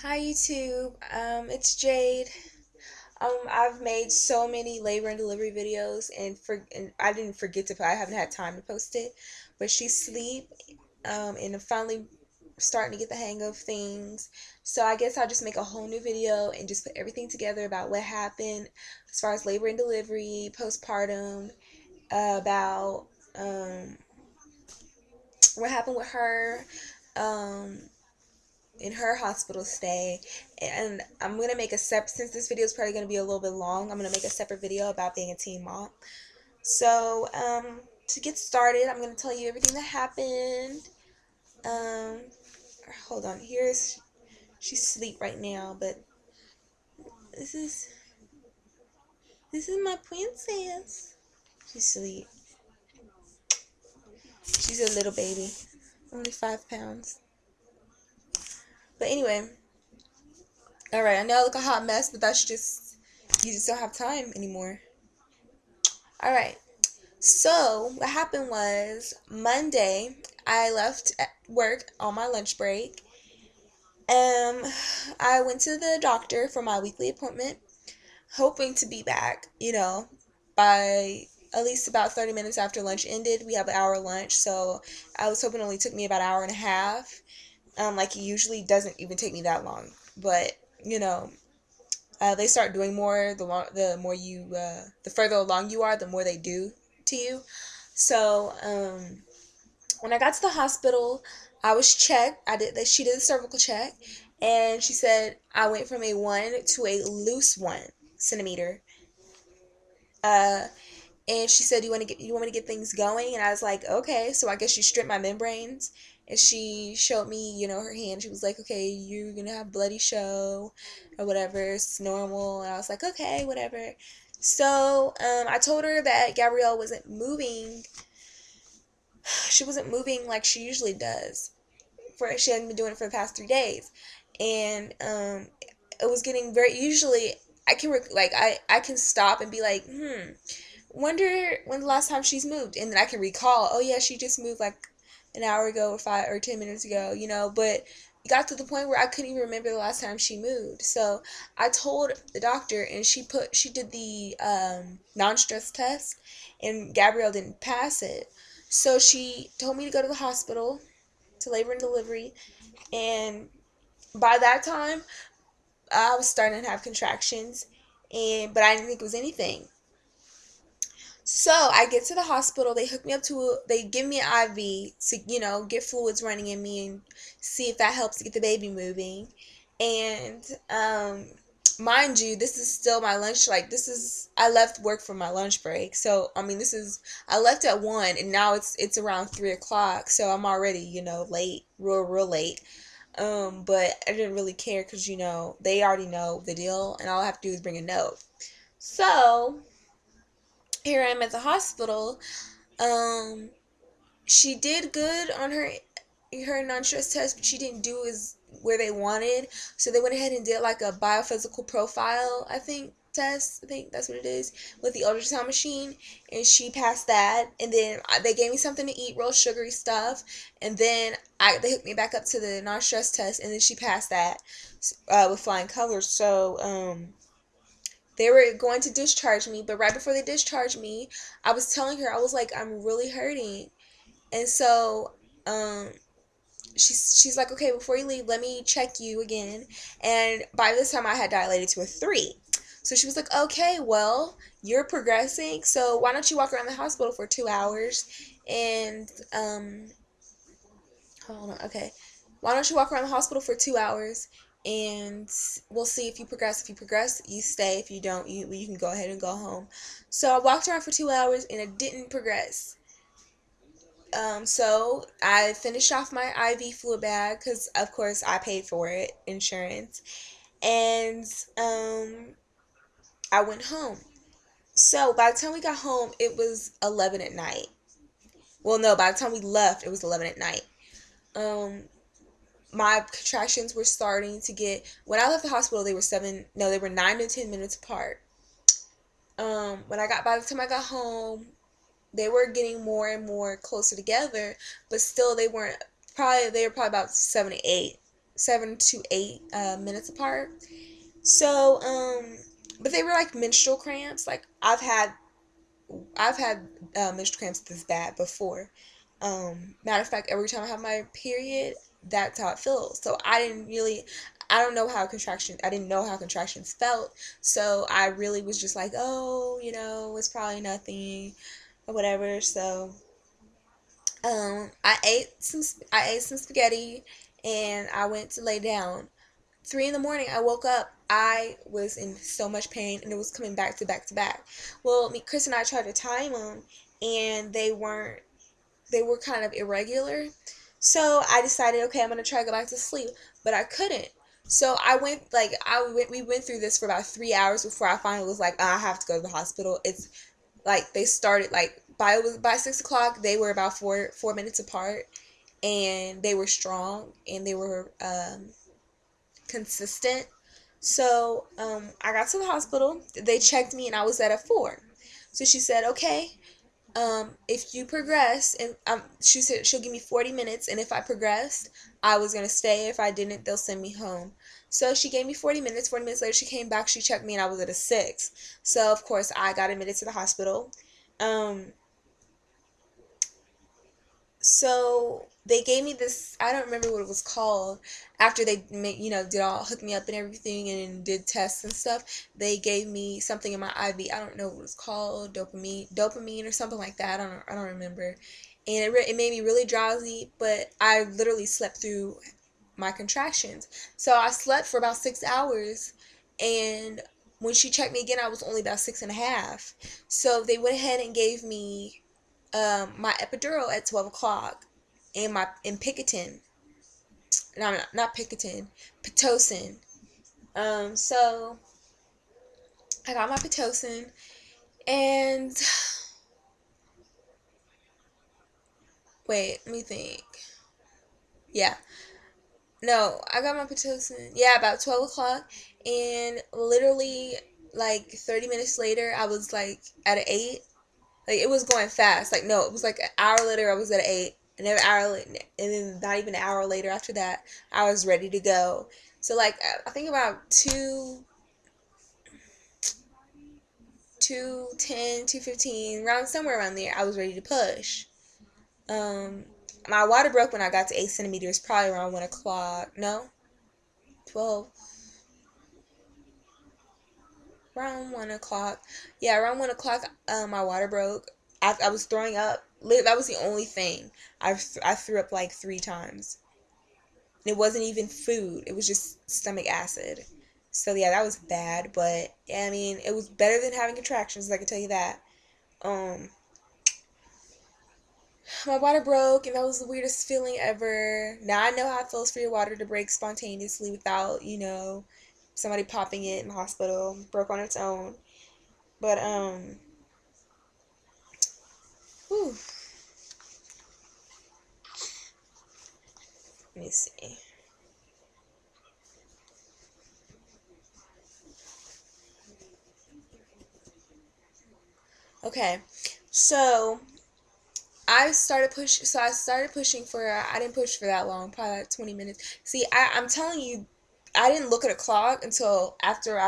Hi YouTube, it's Jade. I've made so many labor and delivery videos and I didn't forget to I haven't had time to post it, but she's asleep, and I'm finally starting to get the hang of things. So I guess I'll just make a whole new video and just put everything together about what happened as far as labor and delivery, postpartum, about what happened with her, um, in her hospital stay. And I'm gonna make a separate, since this video is probably gonna be a little bit long, I'm gonna make a separate video about being a teen mom. So to get started, I'm gonna tell you everything that happened. um Hold on, here's, she's asleep right now, but this is this is my princess. She's asleep. She's a little baby, only 5 pounds. But anyway, all right, I know I look a hot mess, but that's just, you just don't have time anymore. All right. So, what happened was Monday, I left at work on my lunch break. Um, I went to the doctor for my weekly appointment, hoping to be back, by at least about 30 minutes after lunch ended. We have an hour lunch, so I was hoping it only took me about an hour and a half. Like it usually doesn't even take me that long, but you know, they start doing more the more you the further along you are, the more they do to you. So, when I got to the hospital, I was checked. She did a cervical check, and she said I went from a 1 to a loose 1 centimeter. Uh, and she said, you want me to get things going?" And I was like, "Okay." So I guess she stripped my membranes, and she showed me, her hand. She was like, "Okay, you're gonna have bloody show, or whatever. It's normal." And I was like, "Okay, whatever." So, I told her that Gabrielle wasn't moving. She wasn't moving like she usually does. She hadn't been doing it for the past 3 days, and it was getting very. Usually, I can I can stop and be like, wonder when the last time she's moved, and then I can recall, oh yeah, she just moved like an hour ago or 5 or 10 minutes ago, but it got to the point where I couldn't even remember the last time she moved. So I told the doctor, and she did the non-stress test, and Gabrielle didn't pass it. So she told me to go to the hospital to labor and delivery, and by that time I was starting to have contractions, but I didn't think it was anything. So I get to the hospital. They hook me up they give me an IV to, get fluids running in me and see if that helps to get the baby moving. And mind you, this is still my lunch. Like, I left work for my lunch break. So I mean, I left at 1, and now it's around 3 o'clock. So I'm already, late, real late. But I didn't really care because, they already know the deal, and all I have to do is bring a note. So here I am at the hospital. Um, she did good on her non-stress test, but she didn't do as where they wanted. So they went ahead and did like a biophysical profile, I think, test. I think that's what it is, with the ultrasound machine, and she passed that. And then they gave me something to eat, real sugary stuff, and then they hooked me back up to the non-stress test, and then she passed that with flying colors. So they were going to discharge me, but right before they discharged me, I was telling her, I was like, I'm really hurting. And so she's like, "Okay, before you leave, let me check you again." And by this time I had dilated to a 3. So she was like, "Okay, well, you're progressing, so why don't you walk around the hospital for 2 hours and hold on, okay. Why don't you walk around the hospital for 2 hours, and we'll see if you progress. If you progress, you stay. If you don't, you can go ahead and go home." So I walked around for 2 hours, and it didn't progress. So I finished off my IV fluid bag because, of course, I paid for it, insurance, and I went home. So by the time we got home, it was 11 at night. Well, no, by the time we left, it was 11 at night. Um, my contractions were starting to get. When I left the hospital, they were 7. No, they were 9 to 10 minutes apart. By the time I got home, they were getting more and more closer together, but still they were probably about 7 to 8. 7 to 8 minutes apart. So, but they were like menstrual cramps. Like I've had menstrual cramps this bad before. Matter of fact, every time I have my period, that's how it feels. So I don't know how contractions. I didn't know how contractions felt. So I really was just like, oh, it's probably nothing or whatever. So, I ate some spaghetti, and I went to lay down. 3 in the morning, I woke up. I was in so much pain, and it was coming back to back to back. Well, Chris and I tried to time them, and they weren't. They were kind of irregular. So I decided, okay, I'm gonna try to go back to sleep, but I couldn't. So we went through this for about 3 hours before I finally was like, I have to go to the hospital. It's like they started like by 6 o'clock. They were about four minutes apart, and they were strong, and they were consistent. So I got to the hospital. They checked me, and I was at a 4. So she said, okay, if you progress, and she said she'll give me 40 minutes, and if I progressed, I was gonna stay. If I didn't, they'll send me home. So she gave me 40 minutes. 40 minutes later, she came back. She checked me, and I was at a 6. So of course, I got admitted to the hospital. So they gave me this, I don't remember what it was called. After they did all hook me up and everything and did tests and stuff, they gave me something in my IV. I don't know what it was called, dopamine or something like that. I don't remember. And it made me really drowsy, but I literally slept through my contractions. So I slept for about 6 hours, and when she checked me again, I was only about 6.5. So they went ahead and gave me my epidural at 12 o'clock, and my and Picotin. No, not Picotin, Pitocin. So I got my Pitocin, and wait, let me think. Yeah, no, I got my Pitocin. Yeah, about 12 o'clock, and literally like 30 minutes later, I was like at an 8. Like it was going fast. Like no, it was like an hour later, I was at an 8. And then not even an hour later after that, I was ready to go. So like I think about 2:10, 2:15, around somewhere around there, I was ready to push. Um, my water broke when I got to 8 centimeters, probably around 1 o'clock. No, 12. Around 1 o'clock. Yeah, around 1 o'clock. My water broke. I was throwing up. That was the only thing. I threw up like 3 times. It wasn't even food. It was just stomach acid. So yeah, that was bad. But yeah, I mean, it was better than having contractions. I can tell you that. Um, my water broke, and that was the weirdest feeling ever. Now I know how it feels for your water to break spontaneously without, somebody popping it in the hospital. Broke on its own. But whew, let me see. Okay, so I started pushing for, I didn't push for that long, probably like 20 minutes. See, I'm telling you, I didn't look at a clock until after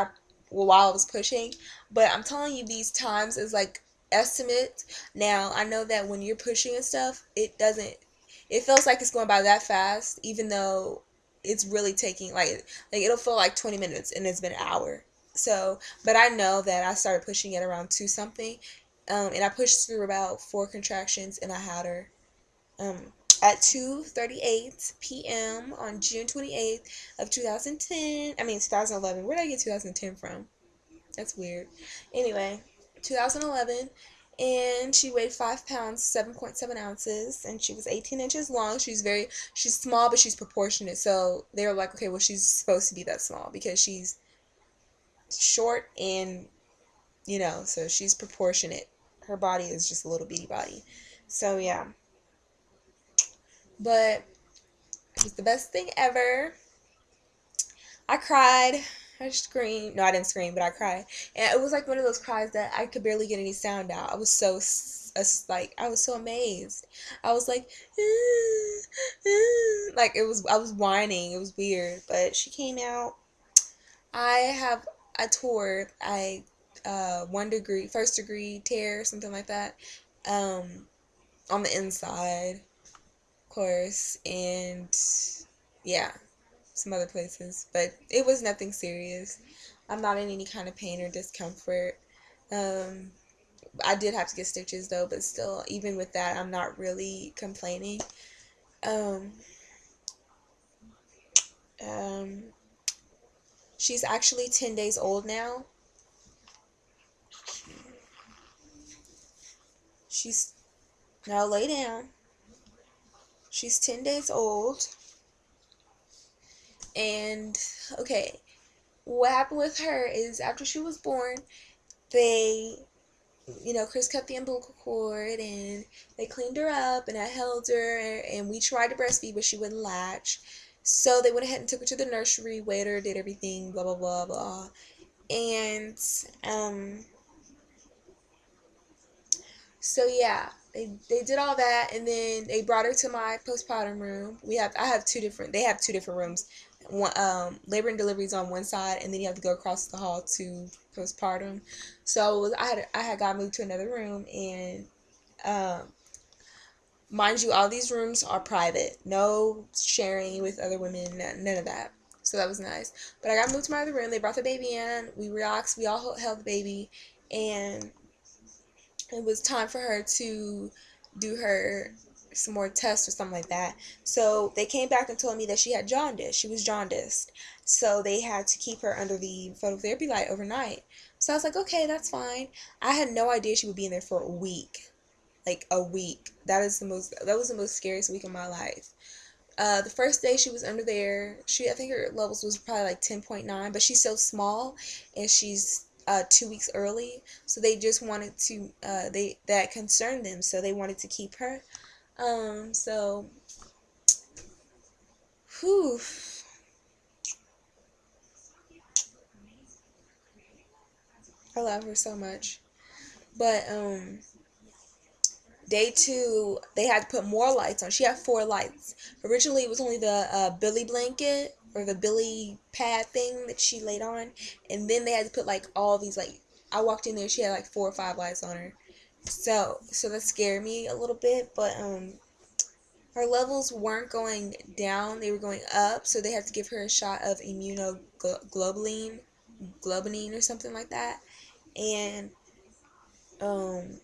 while I was pushing, but I'm telling you these times is like estimates. Now, I know that when you're pushing and stuff, it feels like it's going by that fast, even though it's really taking like it'll feel like 20 minutes and it's been an hour. So, but I know that I started pushing at around 2 something, and I pushed through about 4 contractions, and I had her at 2:38 p.m. on June 28th of 2010. I mean 2011. Where did I get 2010 from? That's weird. Anyway, 2011, and she weighed 5 pounds 7.7 ounces, and she was 18 inches long. She's small, but she's proportionate. So they were like, okay, well, she's supposed to be that small because she's short, and so she's proportionate. Her body is just a little bitty body. So yeah, but it was the best thing ever. I cried. I screamed. No, I didn't scream, but I cried. And it was like one of those cries that I could barely get any sound out. I was so like I was so amazed. I was like, like I was whining. It was weird, but she came out. I have a tour. I 1 degree, first degree tear, something like that, on the inside, of course, and yeah, some other places, but it was nothing serious. I'm not in any kind of pain or discomfort. Um, I did have to get stitches though, but still, even with that, I'm not really complaining. Um, um, she's actually 10 days old now. She's now lay down. She's 10 days old. And okay, what happened with her is after she was born, they, Chris cut the umbilical cord and they cleaned her up and I held her and we tried to breastfeed, but she wouldn't latch. So they went ahead and took her to the nursery, weighed her, did everything, blah, blah, blah, blah. And, so yeah, they did all that, and then they brought her to my postpartum room. They have 2 different rooms. One, labor and delivery is on one side, and then you have to go across the hall to postpartum. So I had got moved to another room, and um, mind you, all these rooms are private, no sharing with other women, none of that. So that was nice. But I got moved to my other room. They brought the baby in. We relaxed. We all held the baby, and it was time for her to do her some more tests or something like that. So they came back and told me that she had jaundice. She was jaundiced. So they had to keep her under the phototherapy light overnight. So I was like, okay, that's fine. I had no idea she would be in there for a week. Like a week. That was the most scariest week of my life. The first day she was under there, I think her levels was probably like 10.9, but she's so small and she's 2 weeks early, so they just wanted to that concerned them, so they wanted to keep her. So whew, I love her so much. But day 2, they had to put more lights on. She had 4 lights. Originally, it was only the Billy blanket or the Billy pad thing that she laid on, and then they had to put like all these like. I walked in there, she had like 4 or 5 lights on her. So that scared me a little bit, but her levels weren't going down; they were going up. So they had to give her a shot of immunoglobulin, globulin or something like that, and um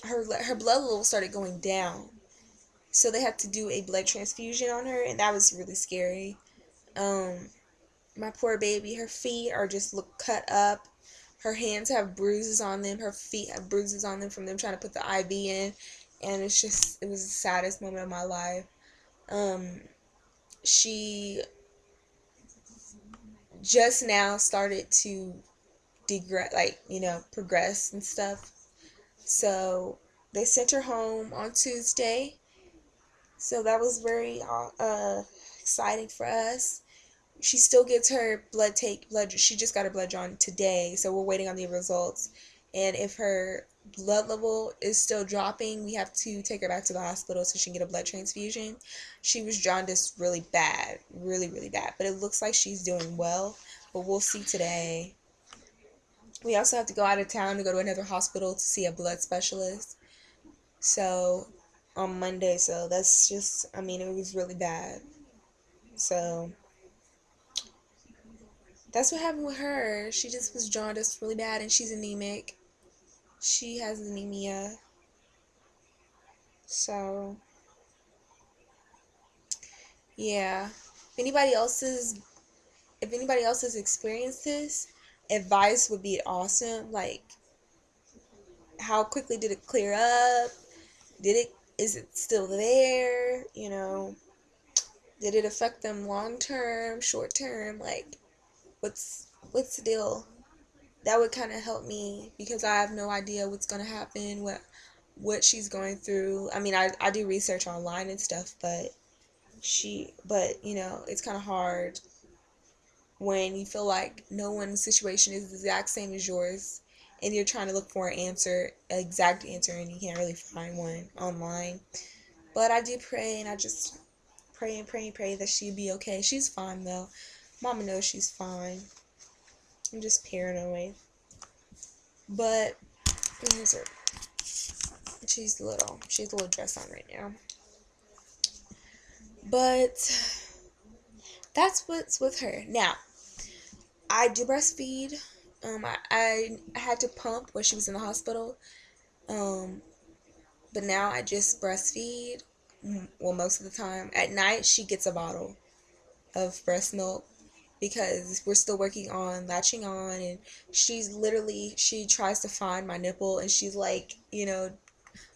her blood levels started going down. So they had to do a blood transfusion on her, and that was really scary. Um, my poor baby, her feet are just look cut up. Her hands have bruises on them. Her feet have bruises on them from them trying to put the IV in, and it was the saddest moment of my life. Um, she just now started to progress and stuff. So they sent her home on Tuesday. So that was very exciting for us. She still gets her blood. She just got her blood drawn today, so we're waiting on the results. And if her blood level is still dropping, we have to take her back to the hospital so she can get a blood transfusion. She was jaundiced really bad, really, really bad. But it looks like she's doing well. But we'll see today. We also have to go out of town to go to another hospital to see a blood specialist. So on Monday, so that's just, I mean, it was really bad. So that's what happened with her. She just was jaundiced really bad, and she's anemic. She has anemia. So yeah. If anybody else has experienced this, advice would be awesome. Like, how quickly did it clear up? Is it still there? Did it affect them long term, short term? Like, what's the deal? That would kind of help me because I have no idea what's going to happen, what she's going through. I mean, I do research online and stuff, but it's kind of hard when you feel like no one's situation is the exact same as yours, and you're trying to look for an answer, an exact answer, and you can't really find one online. But I do pray, and I just pray and pray and pray that she'd be okay. She's fine though. Mama knows she's fine. I'm just paranoid. But here's her. She's a little dress on right now. But that's what's with her. Now, I do breastfeed. I had to pump when she was in the hospital. But now I just breastfeed. Well, most of the time. At night, she gets a bottle of breast milk because we're still working on latching on, and she tries to find my nipple, and she's like,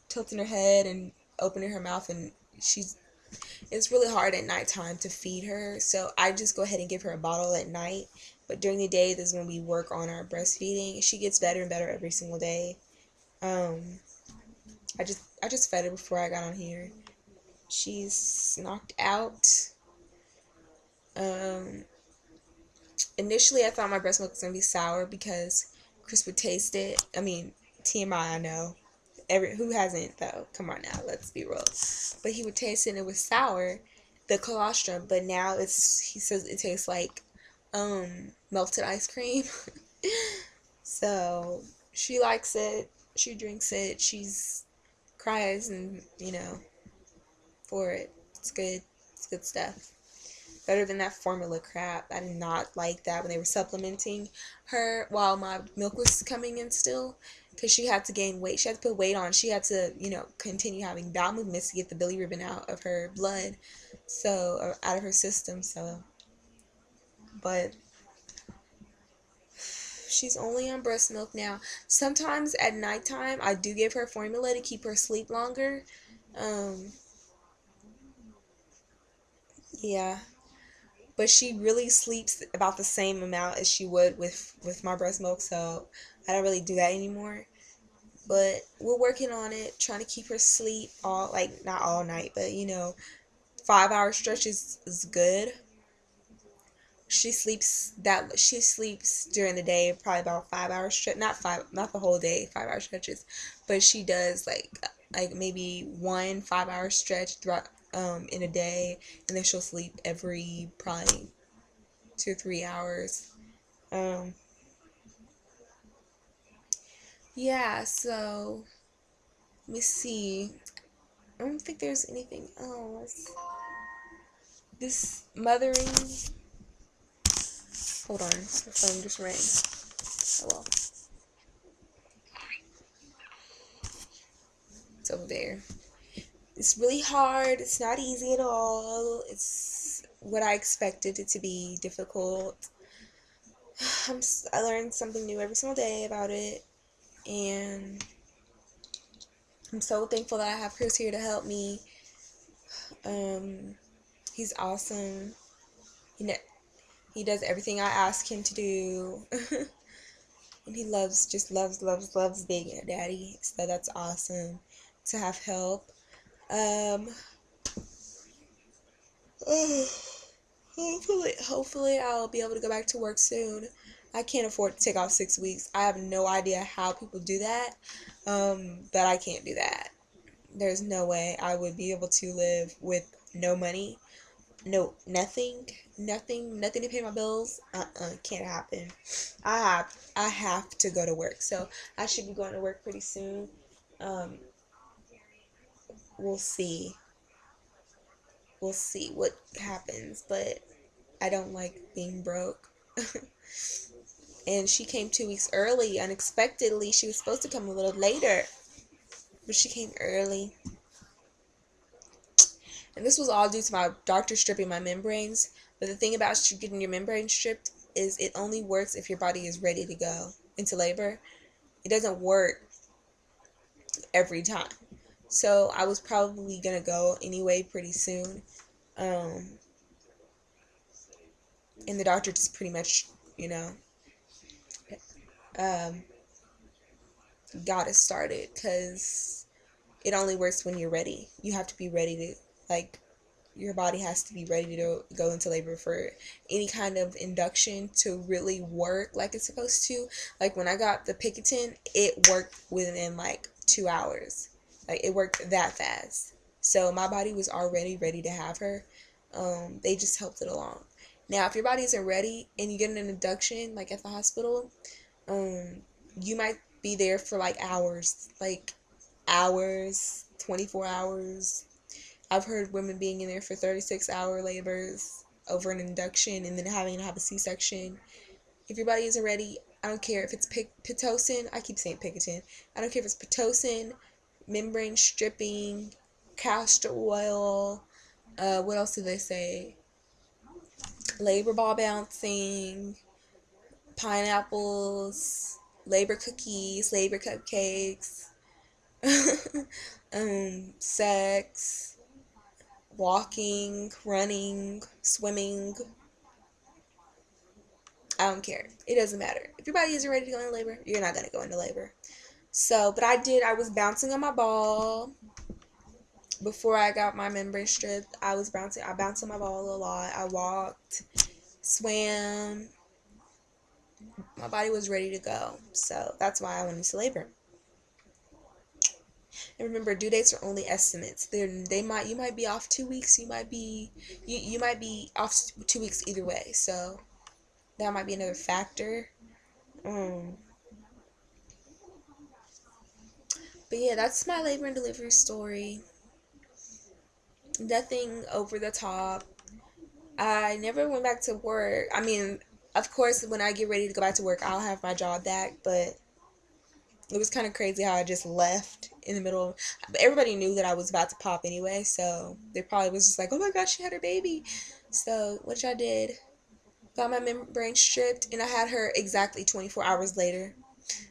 tilting her head and opening her mouth, and it's really hard at nighttime to feed her, so I just go ahead and give her a bottle at night. But during the day, this is when we work on our breastfeeding. She gets better and better every single day. I just fed her before I got on here. She's knocked out. Initially, I thought my breast milk was gonna be sour because Chris would taste it. I mean, TMI, I know. Who hasn't though? Come on now, let's be real. But he would taste it and it was sour, the colostrum. But now he says it tastes like melted ice cream. So she likes it. She drinks it. She's cries and for it. It's good. It's good stuff. Better than that formula crap. I did not like that when they were supplementing her while my milk was coming in still, because she had to gain weight. She had to put weight on. She had to, continue having bowel movements to get the bilirubin out of her blood, or out of her system. So, but she's only on breast milk now. Sometimes at nighttime, I do give her formula to keep her asleep longer. Yeah. But she really sleeps about the same amount as she would with my breast milk, so I don't really do that anymore. But we're working on it, trying to keep her asleep not all night, but 5-hour stretch is good. She sleeps during the day, probably about 5 hours stretch, not the whole day, 5-hour stretches, but she does like maybe 1 5-hour stretch throughout in a day, and then she'll sleep every probably 2 or 3 hours. Yeah, so let me see. I don't think there's anything else. This mothering. Hold on, the phone just rang. Oh well. It's over there. It's really hard. It's not easy at all. It's what I expected it to be difficult. I learn something new every single day about it, and I'm so thankful that I have Chris here to help me. He's awesome. He does everything I ask him to do. And he just loves being a daddy. So that's awesome to have help. Hopefully I'll be able to go back to work soon. I can't afford to take off 6 weeks. I have no idea how people do that. But I can't do that. There's no way I would be able to live with no money. No, nothing to pay my bills. Can't happen. I have to go to work. So I should be going to work pretty soon. We'll see. We'll see what happens, but I don't like being broke. And she came 2 weeks early, unexpectedly. She was supposed to come a little later, but she came early. And this was all due to my doctor stripping my membranes. But the thing about getting your membrane stripped is it only works if your body is ready to go into labor. It doesn't work every time. So I was probably going to go anyway pretty soon. And the doctor just pretty much, got us started because it only works when you're ready. You have to be ready to, your body has to be ready to go into labor for any kind of induction to really work like it's supposed to. Like when I got the Picotin, it worked within like 2 hours. Like it worked that fast. So my body was already ready to have her. They just helped it along. Now, if your body isn't ready and you get an induction like at the hospital, you might be there for like hours, 24 hours. I've heard women being in there for 36-hour labors over an induction and then having to have a C-section. If your body isn't ready, I don't care if it's Pitocin. I keep saying Picotin. I don't care if it's Pitocin, membrane stripping, castor oil. What else do they say? Labor ball bouncing, pineapples, labor cookies, labor cupcakes, sex, walking, running, swimming. I don't care. It doesn't matter. If your body isn't ready to go into labor, you're not going to go into labor. So, but I was bouncing on my ball before I got my membrane strip. I bounced on my ball a lot. I walked, swam. My body was ready to go. So that's why I went into labor. And remember, due dates are only estimates. You might be off 2 weeks. You might be off 2 weeks either way. So that might be another factor. But yeah, that's my labor and delivery story. Nothing over the top. I never went back to work. I mean, of course, when I get ready to go back to work, I'll have my job back. But it was kind of crazy how I just left in the middle. But everybody knew that I was about to pop anyway, so they probably was just like, "Oh my gosh, she had her baby." So which I did. Got my membrane stripped, and I had her exactly 24 hours later.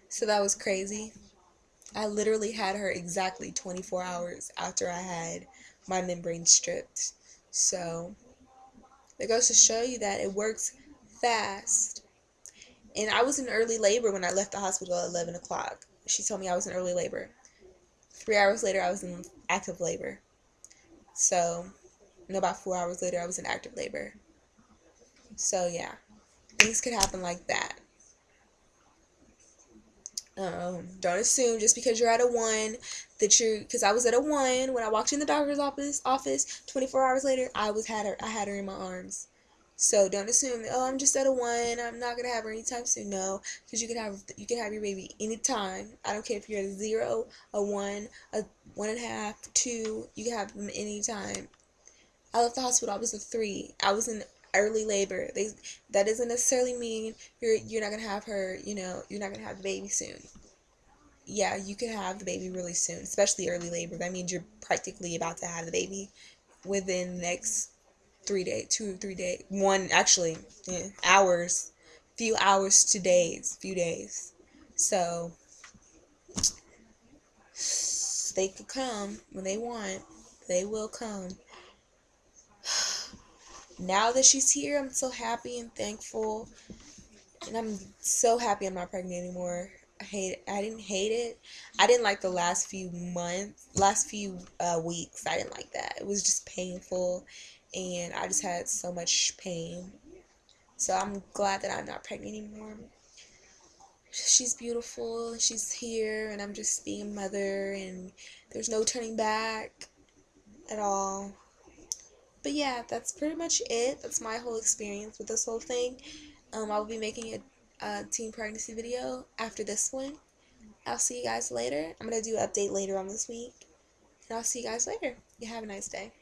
So that was crazy. I literally had her exactly 24 hours after I had my membrane stripped. So it goes to show you that it works fast. And I was in early labor when I left the hospital at 11 o'clock. She told me I was in early labor. 3 hours later, I was in active labor. So, about 4 hours later, I was in active labor. So, yeah, things could happen like that. Don't assume just because you're at a 1 because I was at a 1 when I walked in the doctor's office 24 hours later, I had her in my arms. So don't assume, oh, I'm just at a 1, I'm not gonna have her anytime soon. No, because you can have your baby anytime. I don't care if you're at a 0, a 1, a 1.5, 2, you can have them anytime. I left the hospital, I was a 3. I was in early labor. That doesn't necessarily mean you're not gonna have her, you're not gonna have the baby soon. Yeah, you could have the baby really soon, especially early labor. That means you're practically about to have the baby within the next 3 days, 2 or 3 days, one actually, hours, few hours to days, few days. So they could come when they want. They will come. Now that she's here, I'm so happy and thankful. And I'm so happy I'm not pregnant anymore. I didn't hate it. I didn't like the last few weeks. I didn't like that. It was just painful. And I just had so much pain. So I'm glad that I'm not pregnant anymore. She's beautiful. She's here. And I'm just being a mother. And there's no turning back at all. But yeah, that's pretty much it. That's my whole experience with this whole thing. I will be making a teen pregnancy video after this one. I'll see you guys later. I'm going to do an update later on this week. And I'll see you guys later. You have a nice day.